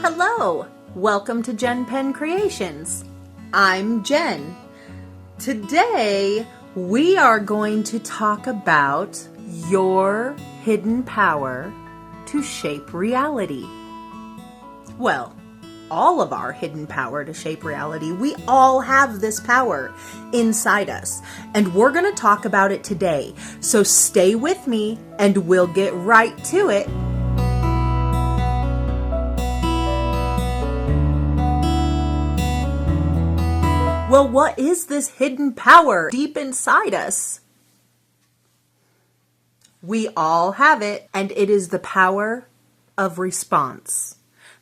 Hello! Welcome to JenPenCreations. I'm Jen. Today, we are going to talk about your hidden power to shape reality. Well, all of our hidden power to shape reality. We all have this power inside us, and we're going to talk about it today. So stay with me, and we'll get right to it. Well, what is this hidden power deep inside us? We all have it, and it is the power of response.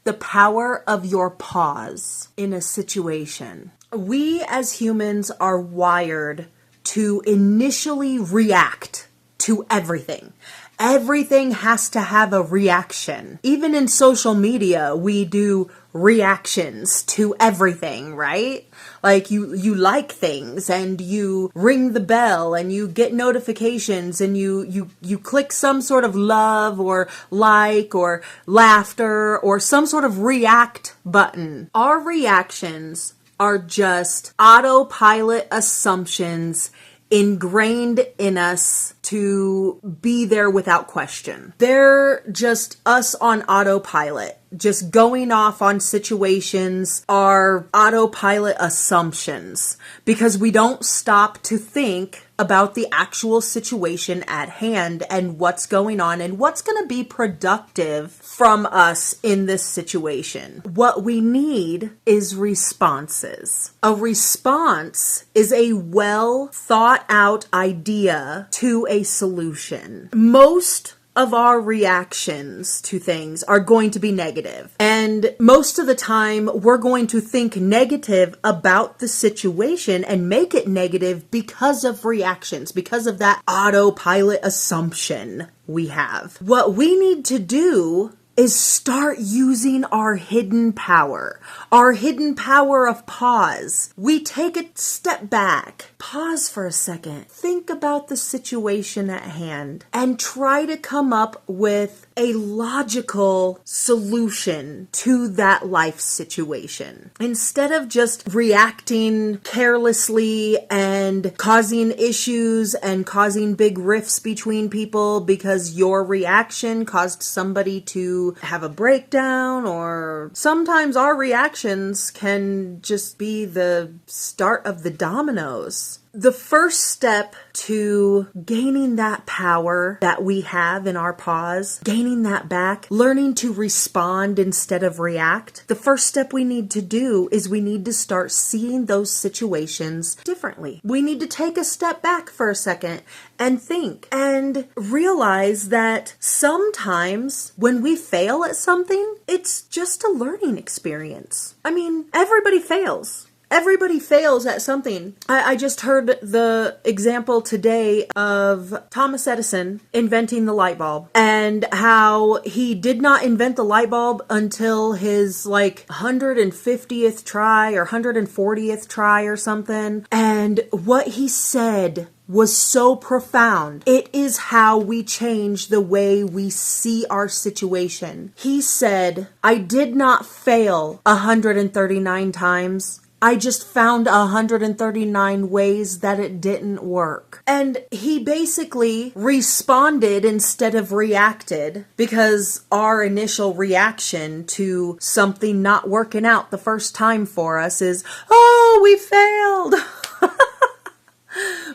The power of your pause in a situation. We as humans are wired to initially react to everything. Everything has to have a reaction. Even in social media, we do reactions to everything, right? Like you like things and you ring the bell and you get notifications and you click some sort of love or like or laughter or some sort of react button. Our reactions are just autopilot assumptions ingrained in us to be there without question. They're just us on autopilot, just going off on situations, our autopilot assumptions, because we don't stop to think about the actual situation at hand and what's going on and what's going to be productive from us in this situation. What we need is responses. A response is a well thought out idea to a solution. Most of our reactions to things are going to be negative. And most of the time, we're going to think negative about the situation and make it negative because of reactions, because of that autopilot assumption we have. What we need to do is start using our hidden power of pause. We take a step back, pause for a second, think about the situation at hand, and try to come up with a logical solution to that life situation. Instead of just reacting carelessly and causing issues and causing big rifts between people because your reaction caused somebody to have a breakdown, or sometimes our reactions can just be the start of the dominoes. The first step to gaining that power that we have in our pause, gaining that back, learning to respond instead of react, the first step we need to do is we need to start seeing those situations differently. We need to take a step back for a second and think and realize that sometimes when we fail at something, it's just a learning experience. I mean, everybody fails. Everybody fails at something. I just heard the example today of Thomas Edison inventing the light bulb and how he did not invent the light bulb until his 150th try or 140th try or something. And what he said was so profound. It is how we change the way we see our situation. He said, "I did not fail 139 times. I just found 139 ways that it didn't work." And he basically responded instead of reacted, because our initial reaction to something not working out the first time for us is, "Oh, we failed."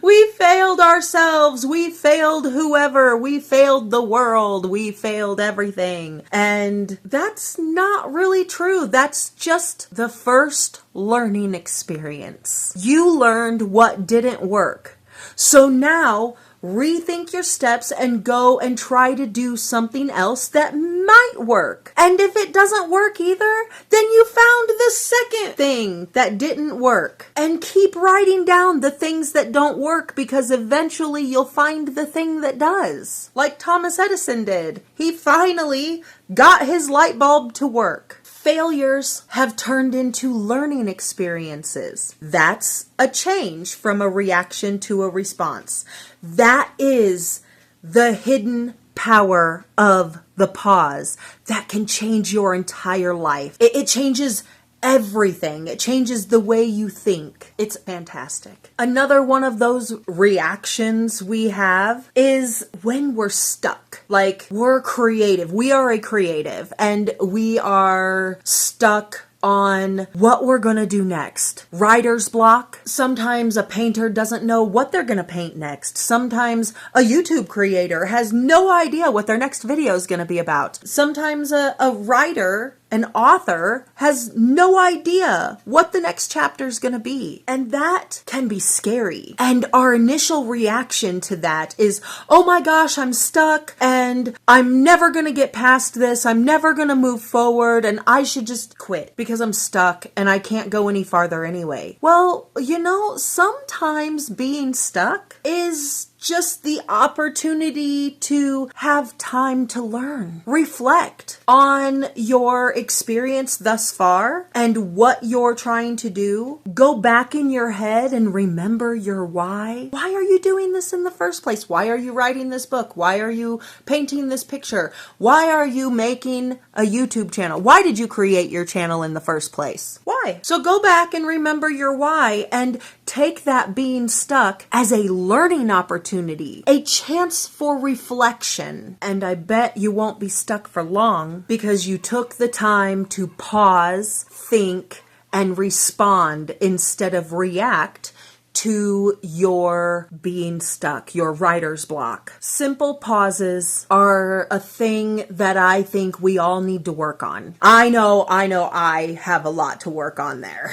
We failed ourselves. We failed whoever. We failed the world. We failed everything. And that's not really true. That's just the first learning experience. You learned what didn't work. So now rethink your steps and go and try to do something else that might work. And if it doesn't work either, then you found the second thing that didn't work. And keep writing down the things that don't work, because eventually you'll find the thing that does. Like Thomas Edison did. He finally got his light bulb to work. Failures have turned into learning experiences. That's a change from a reaction to a response. That is the hidden power of the pause that can change your entire life. It changes everything. It changes the way you think. It's fantastic. Another one of those reactions we have is when we're stuck. Like, we're creative. We are a creative, and we are stuck on what we're gonna do next. Writer's block. Sometimes a painter doesn't know what they're gonna paint next. Sometimes a YouTube creator has no idea what their next video is gonna be about. Sometimes a writer, an author, has no idea what the next chapter is going to be. And that can be scary. And our initial reaction to that is, oh my gosh, I'm stuck and I'm never going to get past this. I'm never going to move forward and I should just quit because I'm stuck and I can't go any farther anyway. Well, sometimes being stuck is just the opportunity to have time to learn. Reflect on your experience thus far and what you're trying to do. Go back in your head and remember your why. Why are you doing this in the first place? Why are you writing this book? Why are you painting this picture? Why are you making a YouTube channel? Why did you create your channel in the first place? Why? So go back and remember your why and take that being stuck as a learning opportunity, a chance for reflection. And I bet you won't be stuck for long because you took the time to pause, think, and respond instead of react to your being stuck, your writer's block. Simple pauses are a thing that I think we all need to work on. I know I have a lot to work on there.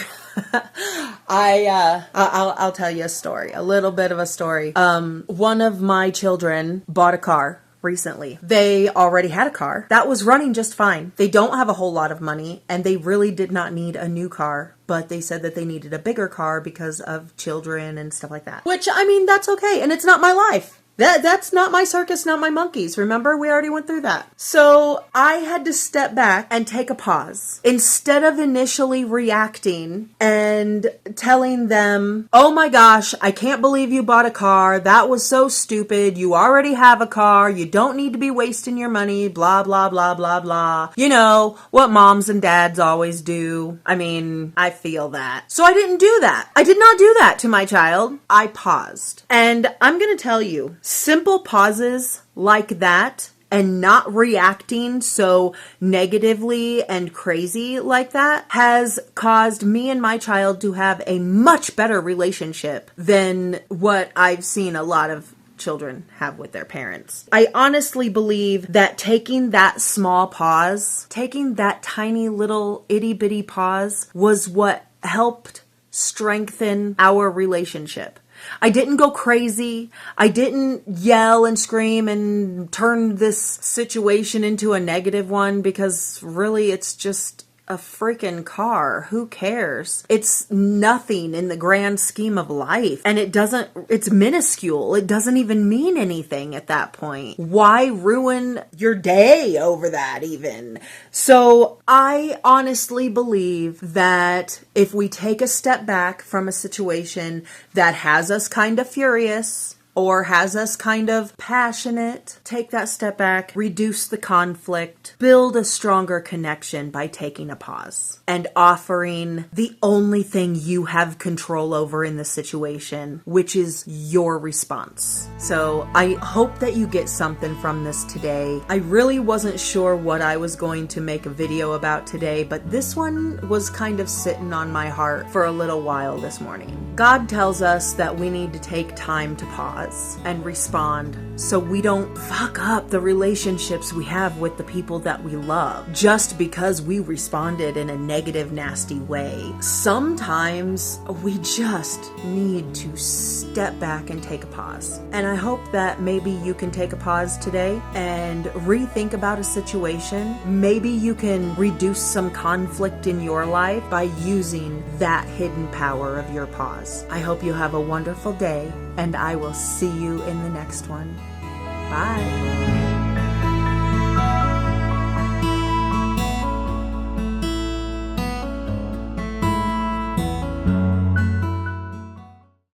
I'll tell you a story, a little bit of a story. One of my children bought a car recently. They already had a car that was running just fine. They don't have a whole lot of money and they really did not need a new car, but they said that they needed a bigger car because of children and stuff like that. Which, I mean, that's okay. And it's not my life. That's not my circus, not my monkeys. Remember, we already went through that. So I had to step back and take a pause. Instead of initially reacting and telling them, oh my gosh, I can't believe you bought a car. That was so stupid. You already have a car. You don't need to be wasting your money. Blah, blah, blah, blah, blah. You know, what moms and dads always do. I mean, I feel that. So I didn't do that. I did not do that to my child. I paused. And I'm going to tell you, simple pauses like that and not reacting so negatively and crazy like that has caused me and my child to have a much better relationship than what I've seen a lot of children have with their parents. I honestly believe that taking that small pause, taking that tiny little itty bitty pause was what helped strengthen our relationship. I didn't go crazy. I didn't yell and scream and turn this situation into a negative one because really it's just a freaking car. Who cares? It's nothing in the grand scheme of life. And it's minuscule. It doesn't even mean anything at that point. Why ruin your day over that even? So I honestly believe that if we take a step back from a situation that has us kind of furious, or has us kind of passionate, take that step back, reduce the conflict, build a stronger connection by taking a pause and offering the only thing you have control over in the situation, which is your response. So I hope that you get something from this today. I really wasn't sure what I was going to make a video about today, but this one was kind of sitting on my heart for a little while this morning. God tells us that we need to take time to pause and respond so we don't fuck up the relationships we have with the people that we love just because we responded in a negative, nasty way. Sometimes we just need to step back and take a pause. And I hope that maybe you can take a pause today and rethink about a situation. Maybe you can reduce some conflict in your life by using that hidden power of your pause. I hope you have a wonderful day, and I will see you in the next one. Bye.